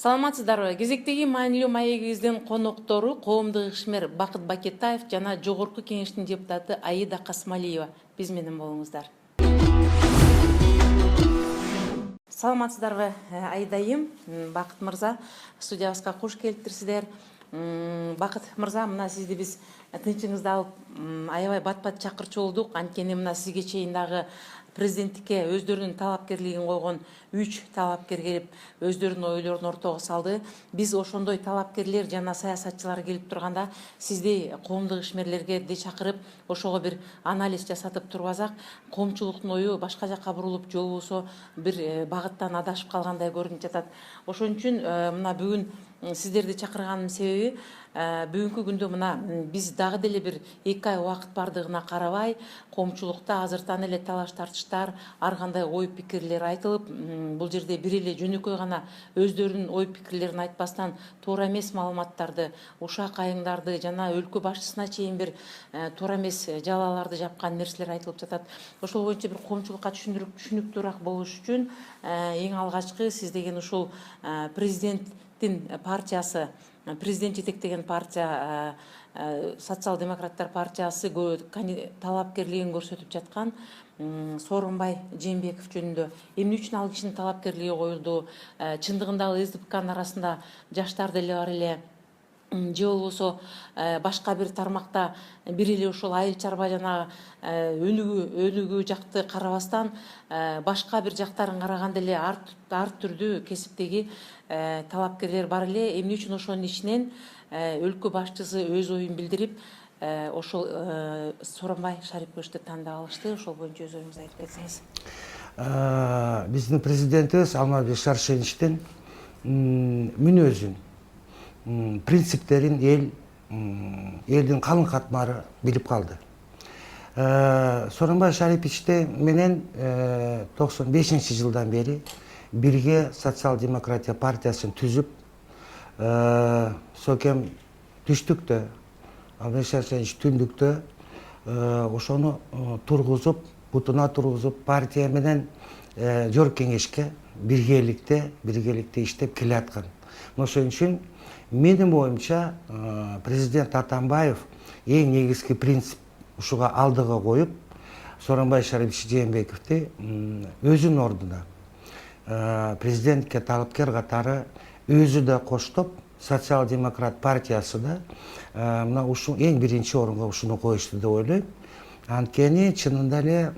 Саламатсыздарбы? Кезектеги маанилүү маегибиздин коноктору коомдук ишмер Бакыт Бакетаев жана Жогорку Кеңештин депутаты Аида Касмалиева. Биз менен болуңуздар. Саламатсыздарбы, Аидайым, Бакыт мырза, студиябызга куш келиптирсиздер. Бакыт мырза, мына сизди биз тынчыңызды алып аябай бат-бат чакырчу болдук. Анткени мына сизге чейин дагы президенттикке өздөрүнүн талапкерлигин койгон 3 талапкер келип өздөрүнүн ойлорун ортого салды. Биз ошондой талапкерлер жана саясатчылар келип турганда сизди коомдук ишмерлерге де чакырып, ошого бир анализ жасатып турбасак, коомчулуктун ою башка жакка бурулуп, же болбосо бир багыттан адашып калгандай көрүнүп жатат. Ошон үчүн мына бүгүн сиздерди чакырганымдын себеби бүгүнкү күндө мына биз дагы деле бир 2 ай убакыт бардыгына карабай, коомчулукта азыртан эле талаш тартыштар, ар кандай ой пикирлер айтылып, бул жерде бир эле жөнөкөй гана өздөрүнүн ой пикирлерин айтпастан туура эмес маалыматтарды, ушак айыңдарды жана өлкө башчысына чейин бир туура эмес жалаларды жапкан нерселер айтылып жатат. Ошол боюнча бир коомчулукка түшүнүктүүрөөк болуш үчүн эң алгачкы сиз деген ушул президенттин партиясы, президент жетектеген партия, социал-демократтар партиясы талапкерлигин көрсөтүп жаткан Сооронбай Жээнбеков жөнүндө эмне үчүн ал кишинин талапкерлиги коюлду, чындыгында ал СДПКнын арасында жаштар деле бар эле, же болбосо башка бир тармакта бир эле ушул айыл чарба жана өнүгүү жакты карабастан башка бир жактарын караганда эле ар түрдүү кесиптеги талапкерлер бар эле. Эмне үчүн ошонун ичинен өлкө башчысы өз оюн билдирип, ошол Сооронбай Шариповичти тандап алышты? Ошол боюнча өз оюңузду айтып кетсеңиз. Биздин президентибиз Алмазбек Шаршеновичтин мүнөзүн, принциптерин элдин калың катмары билип калды. Сооронбай Шариповичти менен 95-жылдан бери бирге социал-демократия партиясын түзүп, сокем түштүктө, Алмазбек Шаршенович түндүктө ошону тургузуп, бутуна тургузуп, партия менен Жогорку Кеңешке биргеликте иштеп келаткан. Ошон үчүн менин оюмча президент Атамбаев эң негизги принцип ушуга алдыга коюп, Сооронбай Шарипович Жээнбековди өзүнүн ордуна президентке талапкер катары өзү да коштоп, социал-демократ партиясы да мына ушу эң биринчи орунга ушуну коюшту деп ойлойм. Анткени чынында эле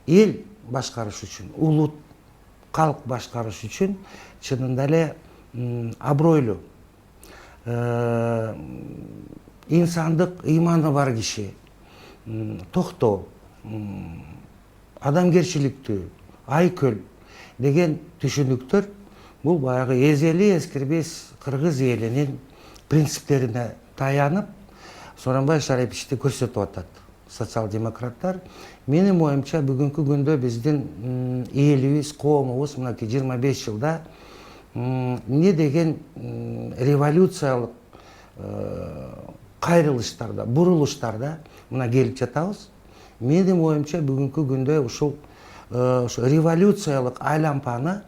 эл башкарыш үчүн, улут, калк башкарыш үчүн чынында эле абройлуу, инсандык ыйманы бар киши, токтоо, адамгерчиликтүү, айкөл деген түшүнүктөр бул баягы эзели эскирбес кыргыз элинин принциптерине таянып Сооронбай Шариповичти көрсөтүп атат социал-демократтар. Менин оюмча бүгүнкү күндө биздин элибиз, коомубуз мынакей 25 жылда эмне деген революциялык кайрылыштарда, бурулуштарда мына келип жатабыз. Менин оюмча бүгүнкү күндө ушул революциялык айлампаны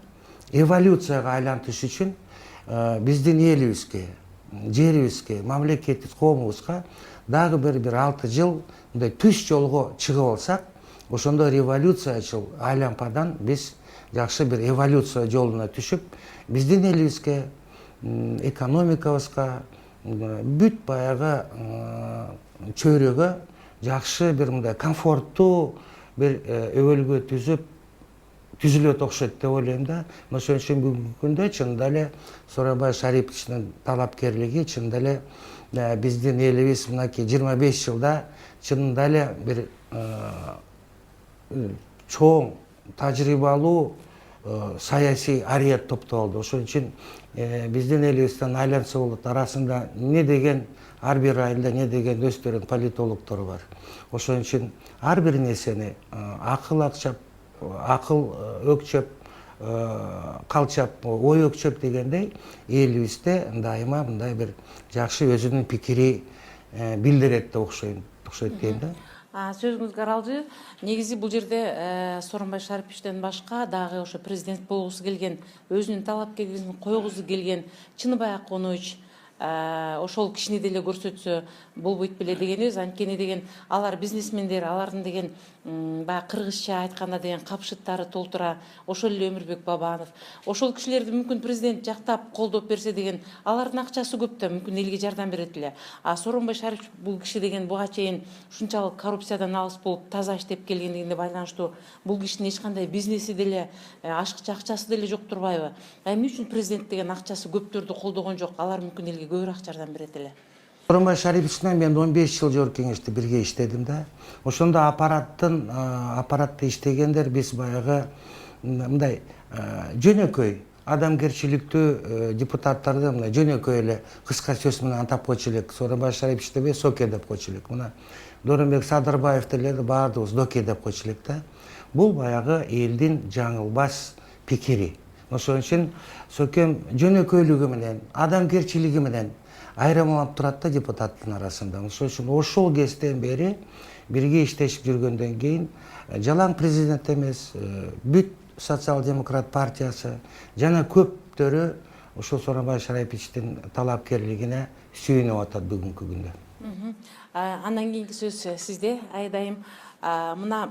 эволюцияга айлантыш үчүн биздин элибизге, жерибизге, мамлекетибиз, коомубузга дагы бир 6 жыл мындай түз жолго чыгып алсак, ошондо революциячыл айлампадан биз жакшы бир эволюция жолуна түшүп, биздин элибизге, экономикабызга, бүт баягы чөйрөгө жакшы бир мындай комфорттуу бир өбөлгө түзүлөт окшойт деп ойлойм да. Ошон үчүн бүгүнкү күндө чынында эле Сооронбай Шариповичтин талапкерлиги чынында эле биздин элибиз мынакей 25 жылда чынында эле бир чоң тажрыйбалуу саясий ариет топтолду. Ошон үчүн биздин элибизден айланса болот, арасында эмне деген ар бир айылда эмне деген өздөрүнүн политологдору бар. Ошон үчүн ар бир нерсени акыл өкчөп, калчап ой өкчөп дегендей элибизде дайыма мындай бир жакшы өзүнүн пикири билдирет деп окшойт дейм да. Сөзүңүзгө аралжы. Негизи бул жерде Сооронбай Шариповичтен башка дагы ошо президент болгусу келген, өзүнүн талапкерлигин койгусу келген Чыныбай Акунович ошол кишини деле көрсөтсө болбойт беле дегенибиз. Анткени деген алар бизнесмендер, алардын деген баягы кыргызча айтканда деген капшыттары толтура. Ошол эле Өмүрбек Бабанов. Ошол кишилерди мүмкүн президент жактап, колдоп берсе деген, алардын акчасы көп да, мүмкүн элге жардам берет эле. Сооронбай Шарипович бул киши деген буга чейин ушунчалык коррупциядан алыс болуп, таза иштеп келгендигине байланыштуу бул кишинин эч кандай бизнеси деле, ашыкча акчасы деле жок турбайбы? Эмне үчүн президент деген акчасы көптөрдү колдогон жок? Алар мүмкүн элге көбүрөөк жардам берет эле. Сооронбай Шарипович менен мен 15 жыл жогорку кеңеште бирге иштедим да. Ошондо аппаратта иштегендер биз баягы мындай жөнөкөй адамгерчиликтүү депутаттарды мына жөнөкөй эле кыска сөз менен атап койчу элек. Сооронбай Шарипович деп Соке деп койчу элек. Мына Дооронбек Садырбаев деле баардыгыбыз Доке деп койчу элек да. Бул баягы элдин жаңылбас пикири. Ошон үчүн Сокем жөнөкөйлүгү менен, адамгерчилиги менен айырмаланып турат да депутаттын арасында. Ошон үчүн ошол кезден бери бирге иштешип жүргөндөн кийин жалаң президент эмес, бүт социал-демократ партиясы жана көптөрү ошол Сооронбай Шариповичтин талапкерлигине сүйүнүп атат бүгүнкү күндө. Андан кийинки сөз сизде, Айдайым. Мына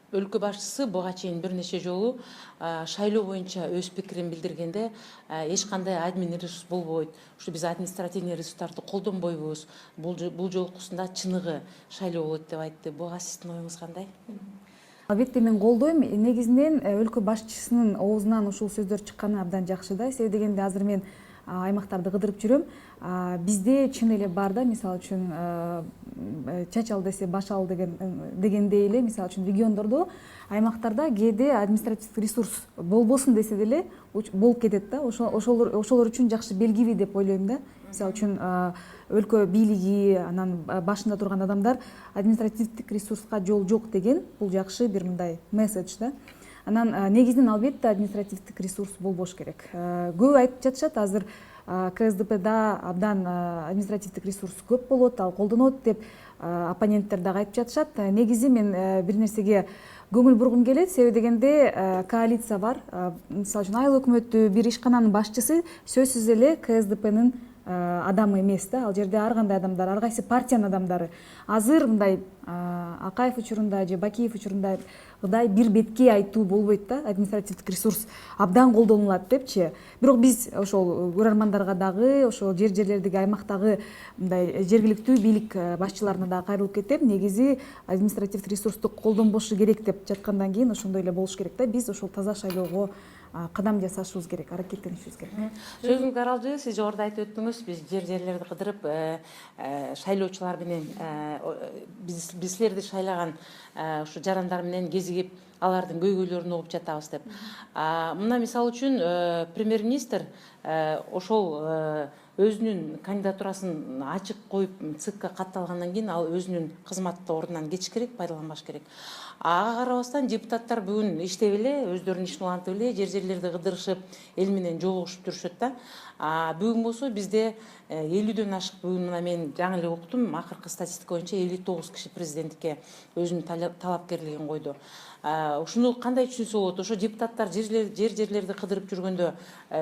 өлкө башчысы буга чейин бир нече жолу шайлоо боюнча өз пикирин билдиргенде эч кандай админ ресурс болбойт. Ушу биз административный ресурстарды колдонбойбуз. Бул жолкусунда чыныгы шайлоо болот деп айтты. Буга сиздин оюңуз кандай? Албетте мен колдойм. Негизинен өлкө башчысынын оозунан ушул сөздөр чыкканы абдан жакшы да. Себеби дегенде азыр мен аймактарды кыдырып жүрөм. Бизде чын эле бар да, мисалы үчүн чач ал десе баш ал дегендей эле, мисалы үчүн региондордо, аймактарда кээде административдик ресурс болбосун десе деле болуп кетет да. Ошолор үчүн жакшы белгиби деп ойлойм да. Мисалы үчүн өлкө бийлиги, анан башында турган адамдар административдик ресурска жол жок деген бул жакшы бир мындай месседж да. Анан негизинен албетте административдик ресурс болбош керек. Көп айтып жатышат азыр КСДПда абдан административдик ресурс көп болот, ал колдонот деп оппоненттер дагы айтып жатышат. Негизи мен бир нерсеге көңүл бургум келет. Себеби дегенде коалиция бар. Мисалы үчүн айыл өкмөтү бир ишкананын башчысы сөзсүз эле КСДПнын адамы эмес да. Ал жерде ар кандай адамдар, ар кайсы партиянын адамдары. Азыр мындай Акаев учурунда же Бакиев учурунда бир бетке айтуу болбойт да. Административдик ресурс абдан колдонулат депчи. Бирок биз ошол көрөрмандарга дагы, ошол жерлердеги аймактагы мындай жергиликтүү бийлик башчыларына дагы кайрылып кетем. Негизи административдик ресурсту колдонбошу керек деп жаткандан кийин ошондой эле болуш керек да. Биз ошол таза шайлоого кадам жасашыбыз керек, аракеттенишибиз керек. Сөзүңүзгө аралжы, сиз жогоруда айтып өттүңүз, биз жерлерди кыдырып шайлоочулар менен биз силерди шайлаган ушу жарандар менен кезигип, алардын көйгөйлөрүн угуп жатабыз деп. Мына мисалы үчүн премьер-министр ошол өзүнүн кандидатурасын ачык коюп ЦИКка катталгандан кийин ал өзүнүн кызматтык ордунан кетиш керек, пайдаланбаш керек. Ага карабастан депутаттар бүгүн иштеп эле, өздөрүнүн ишин улантып эле, жерлерди кыдырышып, эл менен жолугушуп жүрүшөт да. Бүгүн болсо бизде 50дөн ашык, бүгүн мына мен жаңы эле уктум, акыркы статистика боюнча 59 киши президенттикке өзүнүн талапкерлигин койду. Ушуну кандай түшүнсө болот? Ошо депутаттар жерлерди кыдырып жүргөндө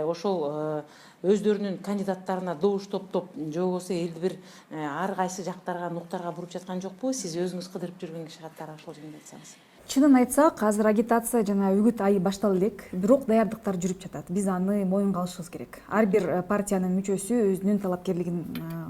ошол өздөрүнүн кандидаттарына добуш топтоп же болбосо элди бир ар кайсы жактарга, нуктарга буруп жаткан жокпу? Сиз өзүңүз кыдырып жүргөн киши катары ошол жөнүндө айтсаңыз. Чынын айтсак, азыр агитация жана үгүт айы баштала элек, бирок даярдыктар жүрүп жатат. Биз аны моюнга алышыбыз керек. Ар бир партиянын мүчөсү өзүнүн талапкерлигин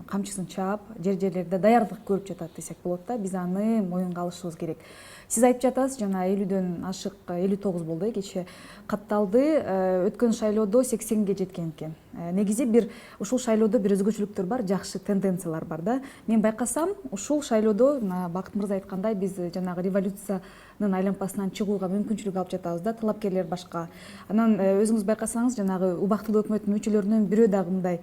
камчысын чаап, жерлерде даярдык көрүп жатат десек болот да. Биз аны моюнга алышыбыз керек. Сиз айтып жатасыз, жана 50дөн ашык 59 болду кече катталды. Өткөн шайлоодо 80ге жеткен экен. Негизи бир ушул шайлоодо бир өзгөчөлүктөр бар, жакшы тенденциялар бар да. Мен байкасам, ушул шайлоодо Бакыт мырза айткандай биз жанагы революциянын айлампасынан чыгууга мүмкүнчүлүк алып жатабыз да, талапкерлер башка. Анан өзүңүз байкасаңыз, жанагы убактылуу өкмөттүн мүчөлөрүнөн бирөө дагы мындай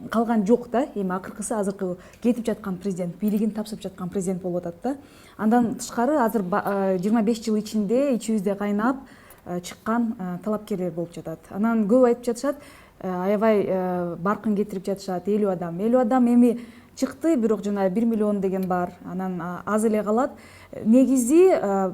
калган жок да. Эми акыркысы азыркы кетип жаткан президент, бийлигин тапшырып жаткан президент болуп атат да. Андан тышкары азыр 25 жыл ичинде ичибизде кайнап чыккан талапкерлер болуп жатат. Анан көп айтып жатышат, аябай баркын кетирип жатышат 50 адам. 50 адам эми чыкты, бирок жана 1 миллион деген бар, анан аз эле калат. Негизи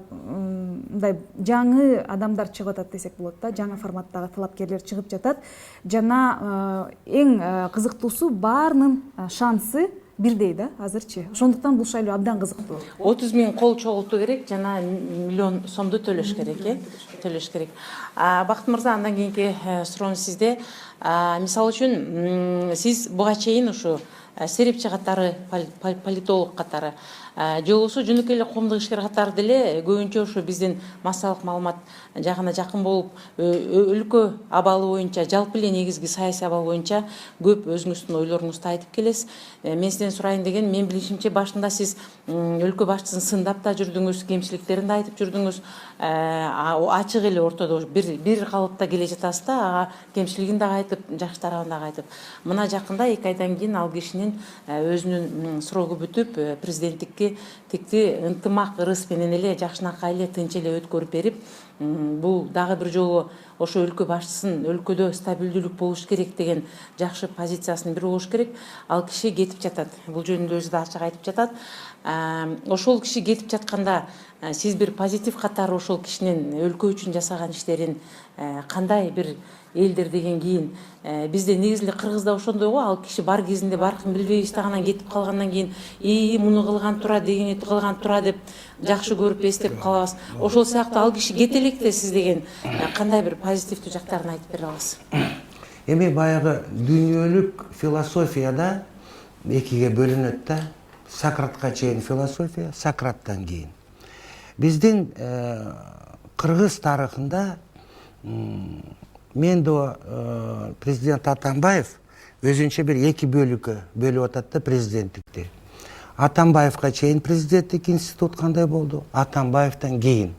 мындай жаңы адамдар чыгып атат десек болот да, жаңы форматтагы талапкерлер чыгып жатат. Жана эң кызыктуусу баарынын шансы бирдей да азырчы. Ошондуктан бул шайлоо абдан кызыктуу. 30 000 кол чогултуу керек жана миллион сомду төлөш керек, төлөш керек. Бакыт мырза, андан кийинки суроом сизде. Мисалы үчүн сиз буга чейин ушу серепчи катары, политолог катары же болбосо жөнөкөй эле коомдук ишкер катары деле көбүнчө ушу биздин массалык маалымат жагына жакын болуп, өлкө абалы боюнча, жалпы эле негизги саясий абал боюнча көп өзүңүздүн ойлоруңузду айтып келесиз. Мен сизден сурайын деген, мен билишимче башында сиз өлкө башчысын сындап да жүрдүңүз, кемчиликтерин да айтып жүрдүңүз. Ачык эле ортодо бир калыпта келе жатасыз да, ага кемчилигин дагы айтып, жакшы тарабын дагы айтып. Мына жакында 2 айдан кийин ал кишинин өзүнүн срогу бүтүп, президенттикке тикти ынтымак ырыс менен эле жакшынакай эле тынч эле өткөрүп берип, бул дагы бир жолу ошо өлкө башчысын өлкөдө стабилдүүлүк болуш керек деген жакшы позициясын бир болуш керек. Ал киши кетип жатат. Бул жөнүндө өзү да ачык айтып жатат. Ошол киши кетип жатканда сиз бир позитив катары ошол кишинин өлкө үчүн жасаган иштерин кандай бир элдер деген кийин бизде негизинде Кыргызда ошондой го, ал киши бар кезинде баркын билбей иштагандан кетип калгандан кийин муну кылган туура, дегени кылган туура деп жакшы көрүп эстеп калабыз. Ошол сыяктуу ал киши кете электе сиз деген кандай бир позитивдүү жактарын айтып бере аласыз? Эми баягы дүйнөлүк философияда экиге бөлүнөт да. Сократка чейин философия, Сократтан кийин. Биздин кыргыз тарыхында мен до президент Атамбаев өзүнчө бир эки бөлүккө бөлүп атат да президенттикти. Атамбаевка чейин президенттик институт кандай болду? Атамбаевтан кийин.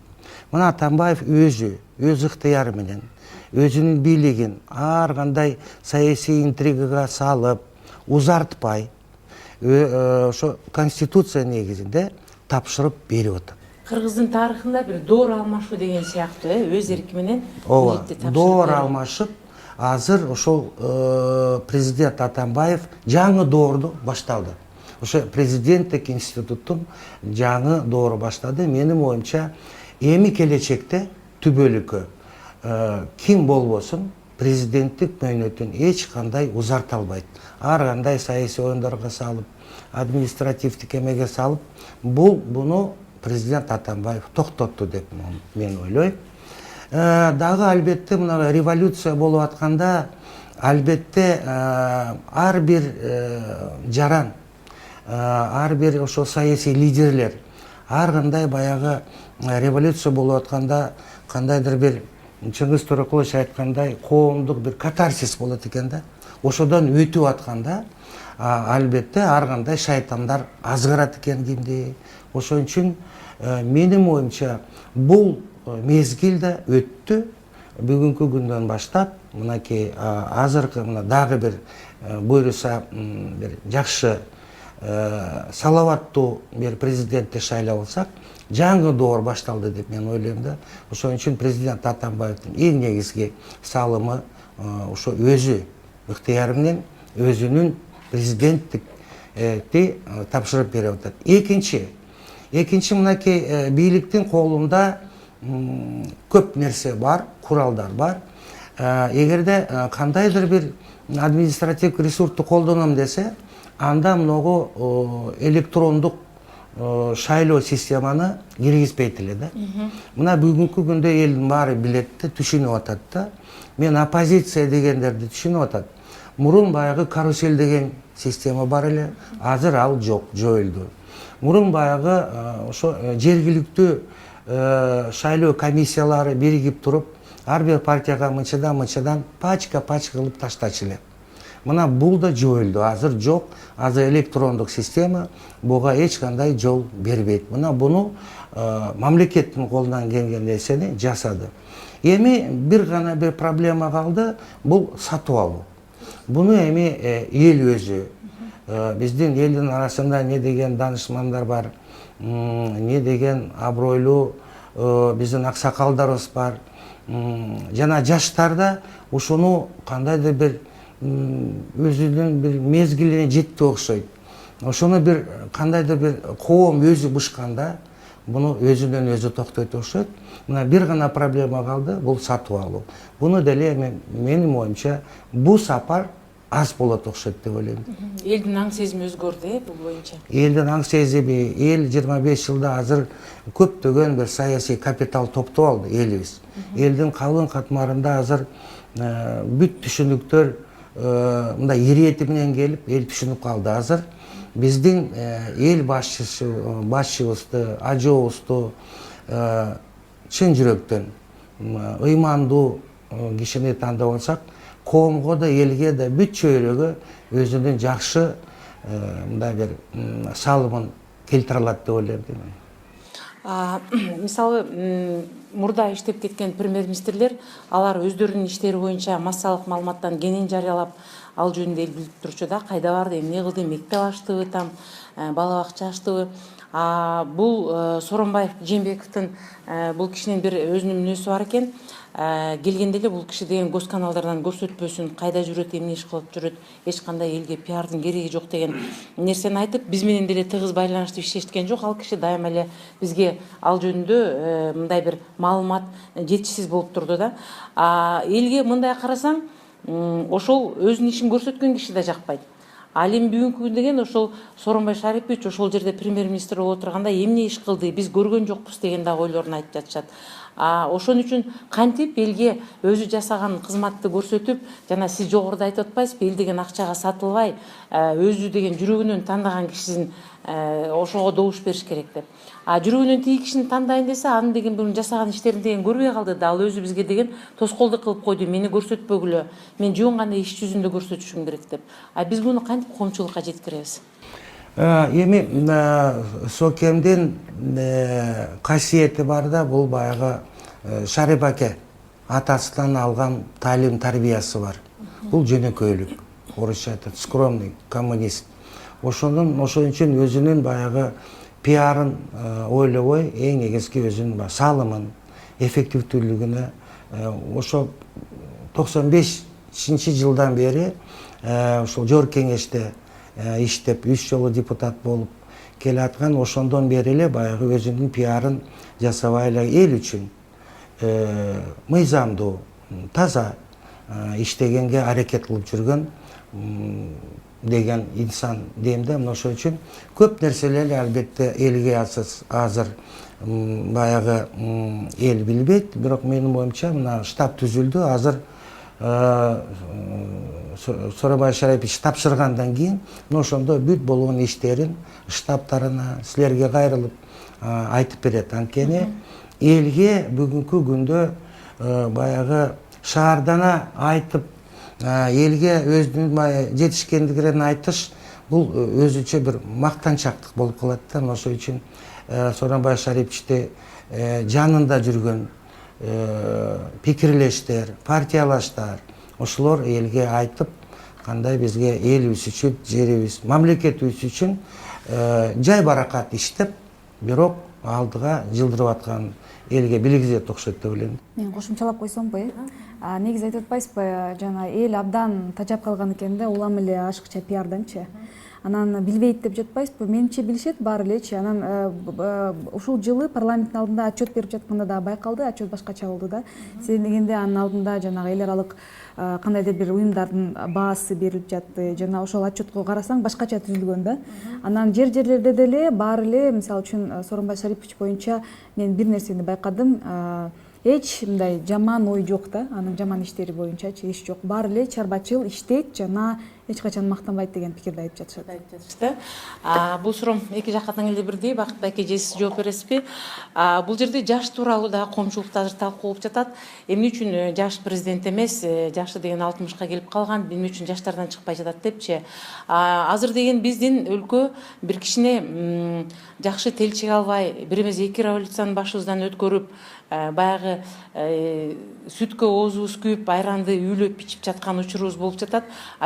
Мына Атамбаев өз ыктыяры менен өзүнүн бийлигин ар кандай саясий интригага салып, узартпай ошо конституция негизинде тапшырып берип атат. Кыргыздын тарыхында бир доор алмашуу деген сыяктуу, өз эрки менен доор алмашып, азыр ошол президент Атамбаев жаңы доорду башталды. Ошо президенттик институттун жаңы доору баштады. Менин оюмча, эми келечекте түбөлүккө ким болбосун президенттик мөөнөтүн эч кандай узарта албайт. Ар кандай саясий оюндарга салып, административдик эмеге салып, буну президент Атамбаев токтотту деп мен ойлойм. Дагы албетте мына революция болуп атканда, албетте ар бир жаран, ар бир ошо саясий лидерлер ар кандай баягы революция болуп атканда кандайдыр бир Чыңгыз Төрөкулович айткандай коомдук бир катарсис болот экен да. Ошодон өтүп атканда албетте ар кандай шайтандар азгырат экен кимди. Ошон үчүн менин оюмча бул мезгил да өттү. Бүгүнкү күндөн баштап мынакей азыркы мына дагы бир буйруса бир жакшы салаваттуу бир президентти шайлап алсак, жаңы доор башталды деп мен ойлойм да. Ошон үчүн президент Атамбаевдин эң негизги салымы ошо өзү ыктыяры менен өзүнүн президенттикти тапшырып берип атат. Экинчи мынакей бийликтин колунда көп нерсе бар, куралдар бар. Эгерде кандайдыр бир административдик ресурсту колдоном десе, анда многу электрондук шайлоо системаны киргизбейт эле да. Мына бүгүнкү күндө элдин баары билет да, түшүнүп атат да. Мен оппозиция дегендерди түшүнүп атат. Мурун баягы карусель деген система бар эле, азыр ал жок, жоюлду. Мурун баягы ошо жергиликтүү шайлоо комиссиялары биригип туруп, ар бир партияга мынчадан пачка кылып таштачу эле. Мына бул да жоюлду, азыр жок. Азыр электрондук система буга эч кандай жол бербейт. Мына буну мамлекеттин колунан келген нерсени жасады. Эми бир гана бир проблема калды, бул сатып алуу. Буну эми эл өзү, биздин элдин арасында не деген данышмандар бар, не деген абройлуу биздин аксакалдарыбыз бар. Жана жаштар да ушуну кандайдыр бир өзүнүн бир мезгилине жетти окшойт. ошону бир кандайдыр бир коом өзү бышканда буну өзүнөн өзү токтойт окшойт. Мына бир гана проблема калды, бул сатып алуу. Буну деле менин оюмча бул сапар аз болот окшойт деп ойлойм. Элдин аң сезими өзгөрдү, бул боюнча. Элдин аң сезими, эл 25 жылда азыр көптөгөн бир саясий капитал топтоп алды элибиз. Элдин калың катмарында азыр бүт түшүнүктөр мындай ирети менен келип, эл түшүнүп калды азыр. Биздин эл башчыбызды, ажообузду чын жүрөктөн ыймандуу кишини тандап алсак, коомго да, элге да, бүт чөйрөгө өзүнүн жакшы мындай бир салымын келтире алат деп ойлойм. Мисалы, мурда иштеп кеткен премьер-министрлер, алар өздөрүнүн иштери боюнча массалык маалыматтан кенен жарыялап, ал жөнүндө эл билип турчу да, кайда барды, эмне кылды, мектеп ачтыбы, бала бакча ачтыбы. Бул Сооронбаев Жээнбековдун бул кишинин бир өзүнүн мүнөзү бар экен. Келгенде эле бул киши деген госканалдардан көрсөтпөсүн, кайда жүрөт, эмне иш кылып жүрөт, эч кандай элге пиардын кереги жок деген нерсени айтып, биз менен деле тыгыз байланыштуу иштешкен жок. Ал киши дайыма эле бизге ал жөнүндө мындай бир маалымат жетишсиз болуп турду да. Элге мындай карасаң, ошол өзүнүн ишин көрсөткөн киши да жакпайт. Ал эми бүгүнкү күн деген ошол Сооронбай Шарипович ошол жерде премьер-министр болуп отурганда эмне иш кылды, биз көргөн жокпуз деген дагы ойлорун айтып жатышат. Ошон үчүн кантип элге өзү жасаган кызматты көрсөтүп, жана сиз жогоруда айтып атпайсызбы, эл деген акчага сатылбай, өзү деген жүрөгүнөн тандаган кишисин ошого добуш бериш керек деп. Жүрөгүнөн тиги кишини тандайын десе, анын деген бул жасаган иштерин деген көрбөй калды да, ал өзү бизге деген тоскоолдук кылып койду, мени көрсөтпөгүлө, мен жөн гана иш жүзүндө көрсөтүшүм керек деп. Биз буну кантип коомчулукка жеткиребиз? Эми Сокемдин касиети бар да, бул баягы Шарип аке атасынан алган таалим тарбиясы бар. Бул жөнөкөйлүк, орусча айтат, скромный коммунист. Ошон үчүн өзүнүн баягы пиарын ойлобой, эң негизги өзүнүн салымын, эффективдүүлүгүнө ошо 95 жылдан бери ошол жогорку кеңеште иштеп, 3 жолу депутат болуп келаткан, ошондон бери эле баягы өзүнүн пиарын жасабай эле эл үчүн мыйзамдуу, таза иштегенге аракет кылып жүргөн деген инсан дейм да. Ошон үчүн көп нерселер албетте элге азыр баягы эл билбейт, бирок менин оюмча мына штаб түзүлдү. Азыр Сооронбай Шарипович тапшыргандан кийин ошондо бүт болгон иштерин штабтарына, силерге кайрылып айтып берет. Анткени элге бүгүнкү күндө баягы шаардана айтып, элге өзүнүн жетишкендигин айтыш, бул өзүнчө бир мактанчактык болуп калат да. Ошон үчүн Сооронбай Шариповичти жанында жүргөн пикирлештер, партиялаштар, ошолор элге айтып, кандай бизге элибиз үчүн, жерибиз, мамлекетибиз үчүн жай баракат иштеп, бирок алдыга жылдырып аткан элге билгизет окшойт деп ойлойм. Мен кошумчалап койсомбу, негизи айтып атпайсызбы, жана эл абдан тажап калган экен да, улам эле ашыкча пиарданчы. Анан билбейт деп жатпайсызбы? Менимче билишет баары элечи. Анан ушул жылы парламенттин алдында отчет берип жатканда да байкалды, отчет башкача болду да. Себеби дегенде анын алдында жанагы эл аралык кандайдыр бир уюмдардын баасы берилип жатты. Жана ошол отчетко карасаң башкача түзүлгөн да. Анан жерлерде деле баары эле, мисалы үчүн Сооронбай Шарипович боюнча мен бир нерсени байкадым. Эч мындай жаман ой жок да, анын жаман иштери боюнчачы эч жок. Баары эле чарбачыл иштейт жана эч качан мактанбайт деген пикирди айтып жатышат. Бул суроом эки жакка тең эле бирдей. Бакыт байке, же сиз жооп бересизби? Бул жерде жаш тууралуу да коомчулукта азыр талкуу болуп жатат. Эмне үчүн жаш президент эмес, жашы деген 60ка келип калган, эмне үчүн жаштардан чыкпай жатат депчи. Азыр деген биздин өлкө бир кичине жакшы телчиге албай, бир эмес эки революцияны башыбыздан өткөрүп, баягы сүткө оозубуз күйүп, айранды үйлөп ичип жаткан учурубуз болуп жатат.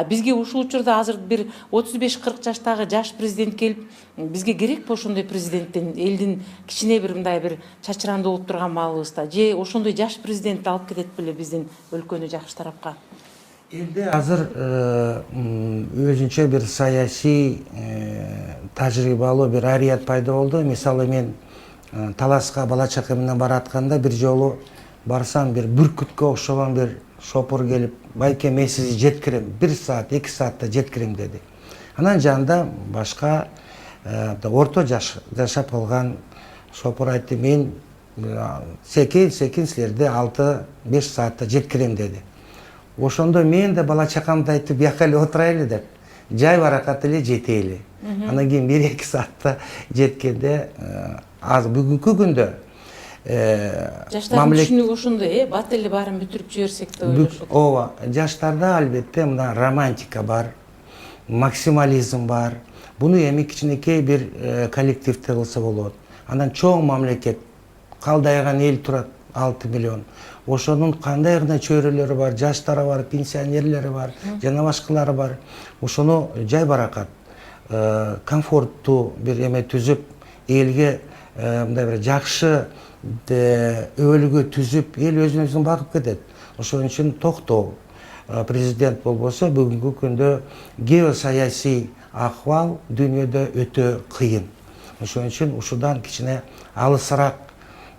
Бизге ушул учурда азыр бир 35-40 жаштагы жаш президент келип, бизге керекпи ошондой президенттен, элдин кичине бир мындай бир чачырандуу болуп турган маалыбызда, же ошондой жаш президент алып кетет беле биздин өлкөнү жакшы тарапка? Элде азыр өзүнчө бир саясий тажрыйбалуу бир арият пайда болду. Мисалы мен Таласка бала чакам менен баратканда бир жолу барсам бир бүркүткө окшогон бир шопур келип, байке мен сизди жеткирем, 1 саат 2 саатта жеткирем деди. Анан жанында башка орто жашап калган шопур айтты, мен секин силерди 6-5 саатта жеткирем деди. Ошондо мен да бала чакамды айтып, бияка эле отурайлы деп, жай баракат эле жетели. Анан кийин 1-2 саатта жеткенде аз бүгүнкү күндө жаштардын түшүнүгү ошондой, бат эле баарын бүтүрүп жиберсек деп ойлошот. ооба, жаштарда албетте мына романтика бар, максимализм бар. Буну эми кичинекей бир коллективде кылса болот. Анан чоң мамлекет, калдайган эл турат 6 миллион. Ошонун кандай гана чөйрөлөрү бар, жаштары бар, пенсионерлери бар, жана башкалары бар. Ошону жай баракат, комфорттуу бир эме түзүп, элге мындай бир жакшы өбөлгө түзүп, эл өзүн багып кетет. Ошон үчүн токтоо. Президент болбосо бүгүнкү күндө геосаясий акыбал дүйнөдө өтө кыйын. Ошон үчүн ушудан кичине алысыраак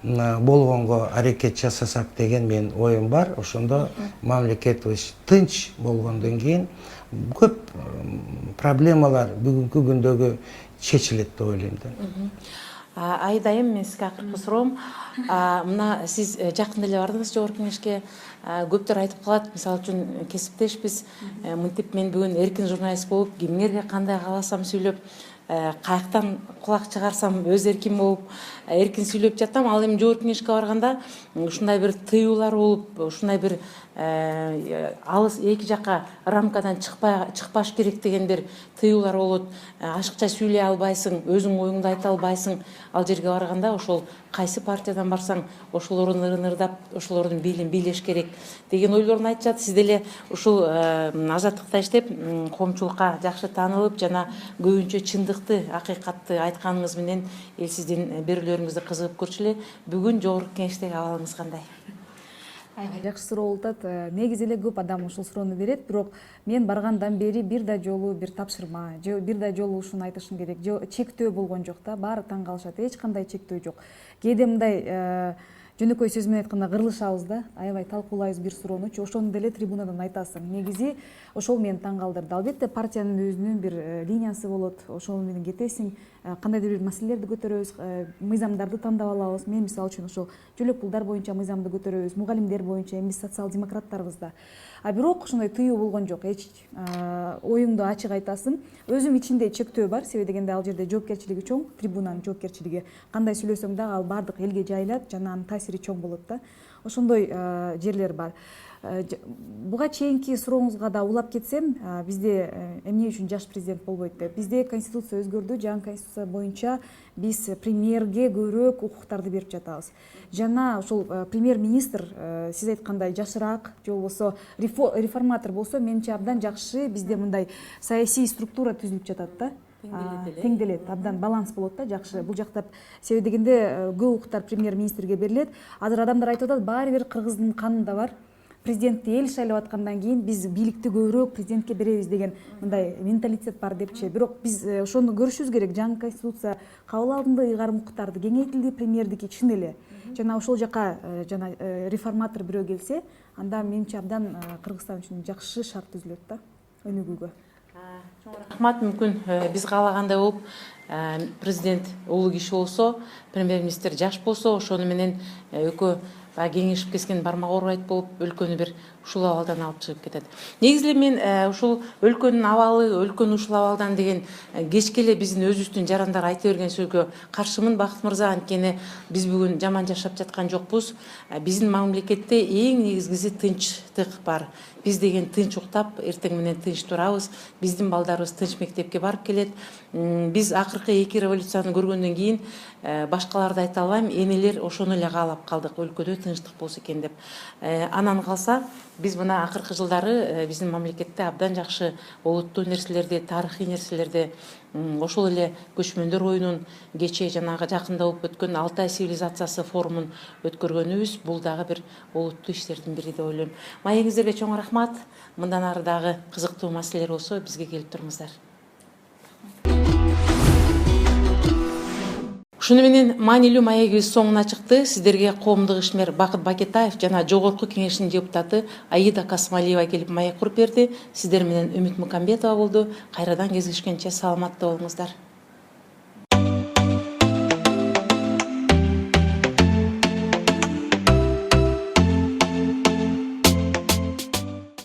болгонго аракет жасасак деген мен оюм бар. Ошондо мамлекетибиз тынч болгондон кийин көп проблемалар бүгүнкү күндөгү чечилет деп ойлойм да. Айдайым, мен сизге акыркы суроом. Мына сиз жакында эле бардыңыз жогорку кеңешке. Көптөр айтып калат, мисалы үчүн кесиптешпиз, мынтип мен бүгүн эркин журналист болуп, кимдерге кандай кааласам сүйлөп, каяктан кулак чыгарсам өз эрким болуп, эркин сүйлөп жатам. Ал эми жогорку кеңешке барганда ушундай бир тыюулар болуп, ушундай бир алыс эки жака рамкадан чыкпаш керек деген бир тыюулар болот. Ашыкча сүйлөй албайсың, өзүң оюңду айта албайсың. Ал жерге барганда ошол кайсы партиядан барсаң, ошолордун ырындап, ошолордун бийлин бийлеш керек деген ойлорун айтышат. Сиз деле ушул азаттыкта иштеп, коомчулукка жакшы таанылып, жана көбүнчө чындыкты, акыйкатты айтканыңыз менен эл сиздин берүүлөрүңүздү кызыгып көрчү эле. Бүгүн жогорку кеңештеги абалыңыз кандай? Жакшы суроо болуп атат. Негизи эле көп адам ушул суроону берет, бирок мен баргандан бери бир да жолу бир тапшырма, же бир да жолу ушуну айтышым керек, же чектөө болгон жок да. Баары таң калышат, эч кандай чектөө жок. Кээде мындай жөнөкөй сөз менен айтканда кырылышабыз да, аябай талкуулайбыз бир суроонучу, ошону деле трибунадан айтасың. Негизи ошол мени таң калтырды. Албетте партиянын өзүнүн бир линиясы болот, ошол менен кетесиң, кандайдыр бир маселелерди көтөрөбүз, мыйзамдарды тандап алабыз. Мен мисалы үчүн ошол жөлөк пулдар боюнча мыйзамды көтөрөбүз, мугалимдер боюнча, эми биз социал-демократтарбыз да. Бирок ошондой тыюу болгон жок. Эч оюңду ачык айтасың. Өзүм ичинде чектөө бар, себеби дегенде ал жерде жоопкерчилиги чоң, трибунанын жоопкерчилиги. Кандай сүйлөсөң да ал баардык элге жайылат, жана анын таасири чоң болот да. Ошондой жерлер бар. Буга чейинки сурооңузга да улап кетсем, бизде эмне үчүн жаш президент болбойт деп. Бизде конституция өзгөрдү, жаңы конституция боюнча биз премьерге көбүрөөк укуктарды берип жатабыз. Жана ошол премьер-министр сиз айткандай жашыраак, же болбосо реформатор болсо, менимче абдан жакшы бизде мындай саясий структура түзүлүп жатат да. Теңделет, абдан баланс болот да, жакшы. Бул жакта себеби дегенде көп укуктар премьер-министрге берилет. Азыр адамдар айтып атат, баары бир кыргыздын канында бар. Президентти эл шайлап аткандан кийин биз бийликти көбүрөөк президентке беребиз деген мындай менталитет бар депчи. Бирок биз ошону көрүшүбүз керек. Жаңы конституция кабыл алынды, ыйгарым укуктарды кеңейтилди, премьердики чын эле. Жана ошол жака жана реформатор бирөө келсе, анда менимче абдан Кыргызстан үчүн жакшы шарт түзүлөт да, өнүгүүгө. Чоң рахмат. Мүмкүн биз каалагандай болуп, президент улуу киши болсо, премьер-министр жаш болсо, ошону менен экөө кеңешип кескен бармак оорайт болуп, өлкөнү бир ушул абалдан алып чыгып кетет. Негизи эле мен ушул өлкөнүн абалы, өлкөнү ушул абалдан деген кечке эле биздин өзүбүздүн жарандар айта берген сөзгө каршымын, Бакыт мырза. Анткени биз бүгүн жаман жашап жаткан жокпуз. Биздин мамлекетте эң негизгиси тынчтык бар. Биз деген тынч уктап, эртең менен тынч турабыз. Биздин балдарыбыз тынч мектепке барып келет. Биз акыркы 2 революцияны көргөндөн кийин башкаларды айта албайм, энелер ошону эле каалап калдык, өлкөдө тынчтык болсо экен деп. Анан калса биз мына акыркы жылдары биздин мамлекетте абдан жакшы олуттуу нерселерди, тарыхый нерселерди, ошол эле көчмөндөр оюнун кечээ жанагы жакында болуп өткөн Алтай цивилизациясы форумун өткөргөнүбүз бул дагы бир олуттуу иштердин бири деп ойлойм. Маегиңиздерге чоң рахмат. Мындан ары дагы кызыктуу маселелер болсо бизге келип туруңуздар. Ушуну менен маанилүү маегибиз соңуна чыкты. Сиздерге коомдук ишмер Бакыт Бакетаев жана Жогорку Кеңештин депутаты Аида Касымалиева келип маек куруп берди. Сиздер менен Үмүт Мукамбетова болду. Кайрадан кездешкенче саламатта болуңуздар.